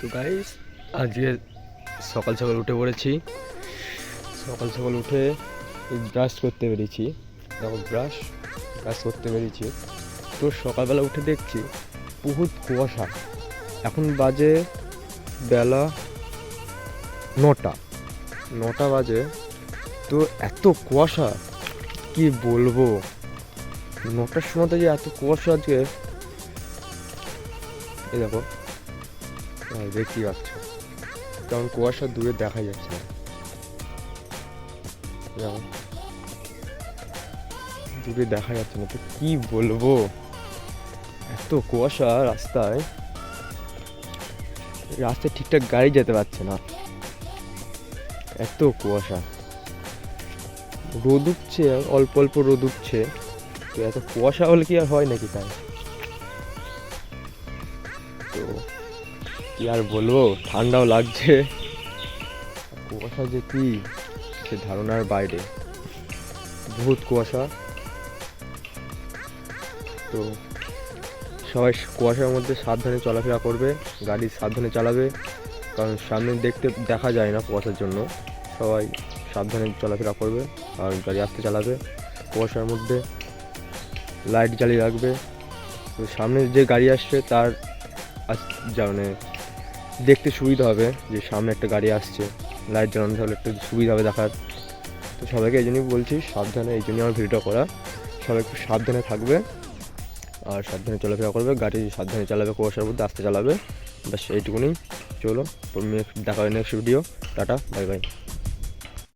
তো গাইস, আজকে সকাল সকাল উঠে পড়েছি। সকাল সকাল উঠে ব্রাশ করতে বেরিয়েছি। দেখো ব্রাশ করতে বেরিয়েছি। তো সকালবেলা উঠে দেখছি বহুত কুয়াশা। এখন বাজে বেলা 9টা বাজে। তো এত কুয়াশা কি বলবো, 9টার সময় তো যে এত কুয়াশা আজকে। এই দেখো, দেখতেই পাচ্ছ কারণ কুয়াশা দূরে দেখা যাচ্ছে না। দূরে দেখা যাচ্ছে না, তো কি বলবো, এত কুয়াশা। রাস্তায় ঠিকঠাক গাড়ি যেতে পারছে না, এত কুয়াশা। রোদ উঠছে, অল্প অল্প রোদ উঠছে, তো এত কুয়াশা হলে কি আর হয় নাকি? তাই তো কি আর বলবো, ঠান্ডাও লাগছে। কুয়াশা যে কি, সে ধারণার বাইরে, বহুত কুয়াশা। তো সবাই কুয়াশার মধ্যে সাবধানে চলাফেরা করবে, গাড়ি সাবধানে চালাবে, কারণ সামনে দেখা যায় না কুয়াশার জন্য। সবাই সাবধানে চলাফেরা করবে আর গাড়ি আস্তে চালাবে। কুয়াশার মধ্যে লাইট জ্বালিয়ে রাখবে। তো সামনে যে গাড়ি আসছে তার মানে দেখতে সুবিধা হবে যে সামনে একটা গাড়ি আসছে, লাইট জ্বালানো থাকলে একটু সুবিধা হবে দেখার। তো সবাইকে এই জন্যই বলছি সাবধানে, এই জন্যই আমার ভিডিওটা করা। সবাই একটু সাবধানে থাকবে আর সাবধানে চলাফেরা করবে, গাড়ি সাবধানে চালাবে, কুয়াশার মধ্যে আস্তে চালাবে। ব্যাস এইটুকুনি। চলো, দেখা হবে next video. Tata, bye bye.